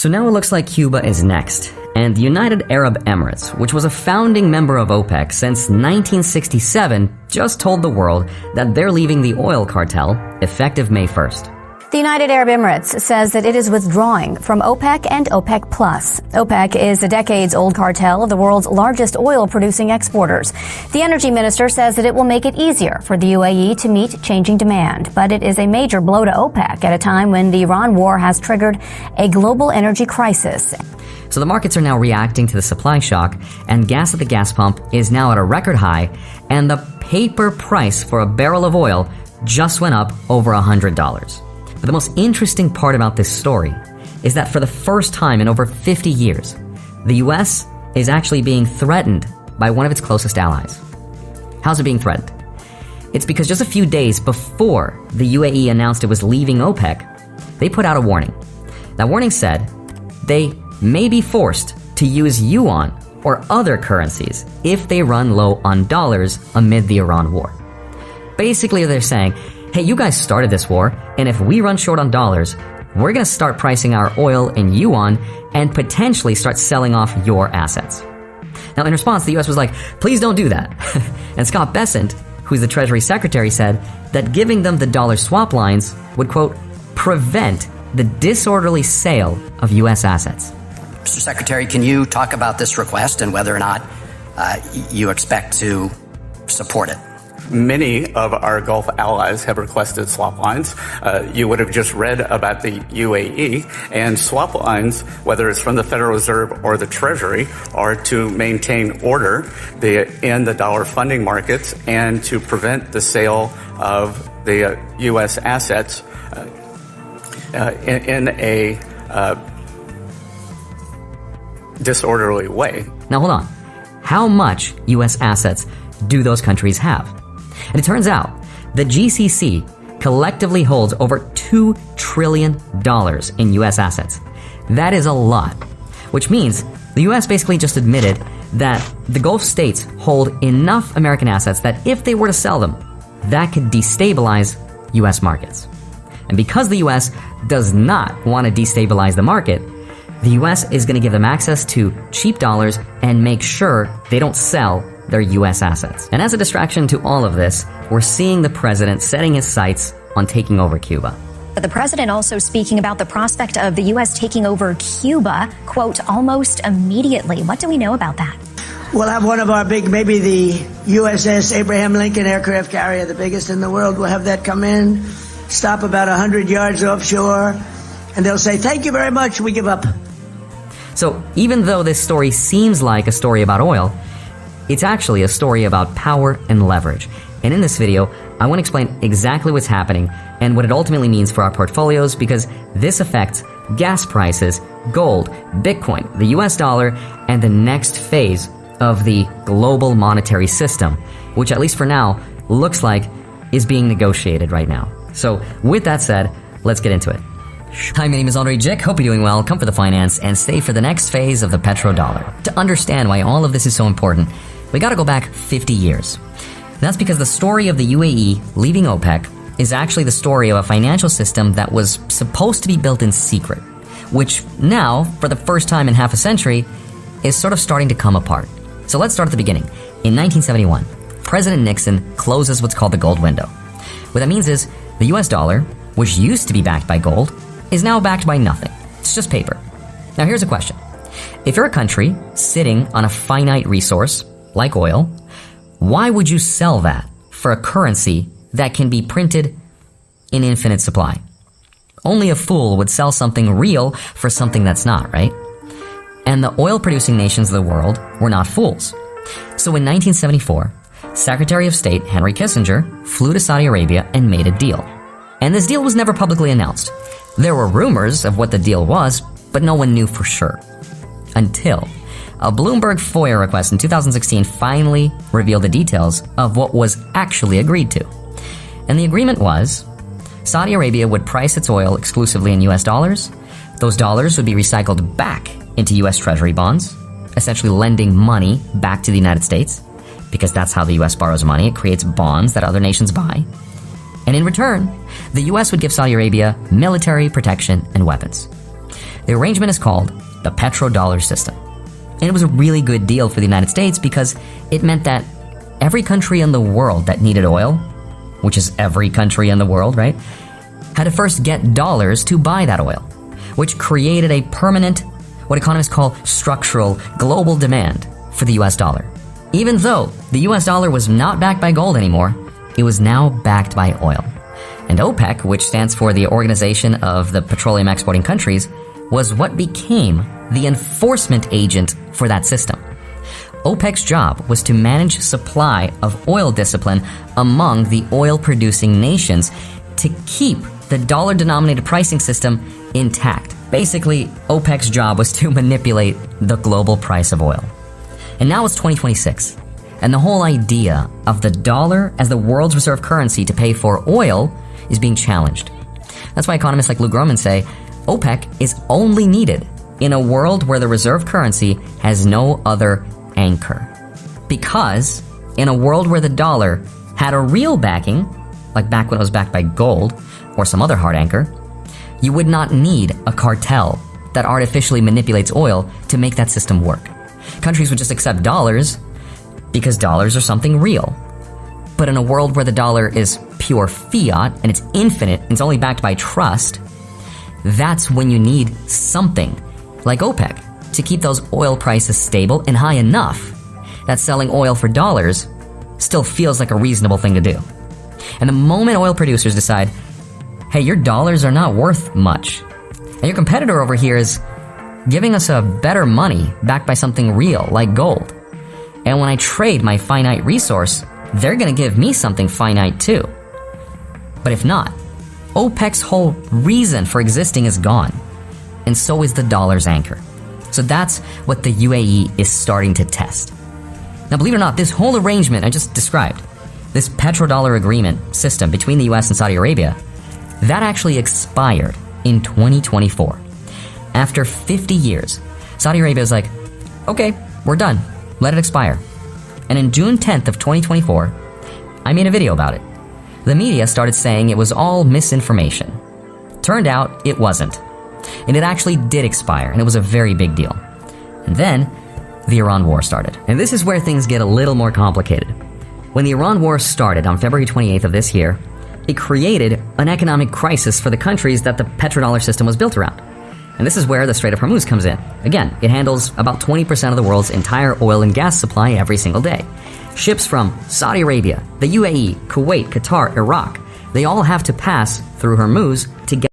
So now it looks like Cuba is next, and the United Arab Emirates, which was a founding member of OPEC since 1967, just told the world that they're leaving the oil cartel effective May 1st. The United Arab Emirates says that it is withdrawing from OPEC and OPEC+. OPEC is a decades-old cartel of the world's largest oil-producing exporters. The energy minister says that it will make it easier for the UAE to meet changing demand, but it is a major blow to OPEC at a time when the Iran war has triggered a global energy crisis. So the markets are now reacting to the supply shock, and gas at the gas pump is now at a record high, and the paper price for a barrel of oil just went up over $100. But the most interesting part about this story is that for the first time in over 50 years, the US is actually being threatened by one of its closest allies. How's it being threatened? It's because just a few days before the UAE announced it was leaving OPEC, they put out a warning. That warning said they may be forced to use yuan or other currencies if they run low on dollars amid the Iran war. Basically, they're saying, hey, you guys started this war, and if we run short on dollars, we're going to start pricing our oil in yuan and potentially start selling off your assets. Now, in response, the US was like, please don't do that. And Scott Bessent, who's the Treasury Secretary, said that giving them the dollar swap lines would, quote, prevent the disorderly sale of US assets. Mr. Secretary, can you talk about this request and whether or not you expect to support it? Many of our Gulf allies have requested swap lines. You would have just read about the UAE, and swap lines, whether it's from the Federal Reserve or the Treasury, are to maintain order in the dollar funding markets and to prevent the sale of the U.S. assets in a disorderly way. Now hold on. How much U.S. assets do those countries have? And it turns out the GCC collectively holds over $2 trillion in U.S. assets. That is a lot, which means the U.S. basically just admitted that the Gulf states hold enough American assets that if they were to sell them, that could destabilize U.S. markets. And because the U.S. does not want to destabilize the market, the U.S. is going to give them access to cheap dollars and make sure they don't sell their U.S. assets. And as a distraction to all of this, we're seeing the president setting his sights on taking over Cuba. The president also speaking about the prospect of the U.S. taking over Cuba, quote, almost immediately. What do we know about that? We'll have one of our big, maybe the USS Abraham Lincoln aircraft carrier, the biggest in the world. We'll have that come in, stop about 100 yards offshore, and they'll say, thank you very much, we give up. So even though this story seems like a story about oil, it's actually a story about power and leverage. And in this video, I want to explain exactly what's happening and what it ultimately means for our portfolios, because this affects gas prices, gold, Bitcoin, the US dollar, and the next phase of the global monetary system, which at least for now looks like is being negotiated right now. So with that said, let's get into it. Hi, my name is Andre Jick. Hope you're doing well. Come for the finance and stay for the next phase of the petrodollar. To understand why all of this is so important, we gotta go back 50 years. That's because the story of the UAE leaving OPEC is actually the story of a financial system that was supposed to be built in secret, which now, for the first time in half a century, is sort of starting to come apart. So let's start at the beginning. In 1971, President Nixon closes what's called the gold window. What that means is the US dollar, which used to be backed by gold, is now backed by nothing. It's just paper. Now here's a question. If you're a country sitting on a finite resource, like oil, why would you sell that for a currency that can be printed in infinite supply? Only a fool would sell something real for something that's not, right? And the oil-producing nations of the world were not fools. So in 1974, Secretary of State Henry Kissinger flew to Saudi Arabia and made a deal. And this deal was never publicly announced. There were rumors of what the deal was, but no one knew for sure. Until a Bloomberg FOIA request in 2016 finally revealed the details of what was actually agreed to. And the agreement was Saudi Arabia would price its oil exclusively in US dollars. Those dollars would be recycled back into US Treasury bonds, essentially lending money back to the United States, because that's how the US borrows money. It creates bonds that other nations buy. And in return, the US would give Saudi Arabia military protection and weapons. The arrangement is called the Petrodollar system. And it was a really good deal for the United States because it meant that every country in the world that needed oil, which is every country in the world, right, had to first get dollars to buy that oil, which created a permanent, what economists call structural, global demand for the US dollar. Even though the US dollar was not backed by gold anymore, it was now backed by oil. And OPEC, which stands for the Organization of the Petroleum Exporting Countries, was what became the enforcement agent for that system. OPEC's job was to manage supply of oil discipline among the oil-producing nations to keep the dollar-denominated pricing system intact. Basically, OPEC's job was to manipulate the global price of oil. And now it's 2026, and the whole idea of the dollar as the world's reserve currency to pay for oil is being challenged. That's why economists like Lou Groman say OPEC is only needed in a world where the reserve currency has no other anchor. Because in a world where the dollar had a real backing, like back when it was backed by gold or some other hard anchor, you would not need a cartel that artificially manipulates oil to make that system work. Countries would just accept dollars because dollars are something real. But in a world where the dollar is pure fiat and it's infinite and it's only backed by trust, that's when you need something like OPEC to keep those oil prices stable and high enough that selling oil for dollars still feels like a reasonable thing to do. And the moment oil producers decide, hey, your dollars are not worth much, and your competitor over here is giving us a better money backed by something real like gold, and when I trade my finite resource, they're gonna give me something finite too. But if not, OPEC's whole reason for existing is gone, and so is the dollar's anchor. So that's what the UAE is starting to test. Now, believe it or not, this whole arrangement I just described, this petrodollar agreement system between the US and Saudi Arabia, that actually expired in 2024. After 50 years, Saudi Arabia was like, okay, we're done. Let it expire. And in June 10th of 2024, I made a video about it. The media started saying it was all misinformation. Turned out it wasn't. And it actually did expire, and it was a very big deal. And then, the Iran war started. And this is where things get a little more complicated. When the Iran war started on February 28th of this year, it created an economic crisis for the countries that the petrodollar system was built around. And this is where the Strait of Hormuz comes in. Again, it handles about 20% of the world's entire oil and gas supply every single day. Ships from Saudi Arabia, the UAE, Kuwait, Qatar, Iraq, they all have to pass through Hormuz to get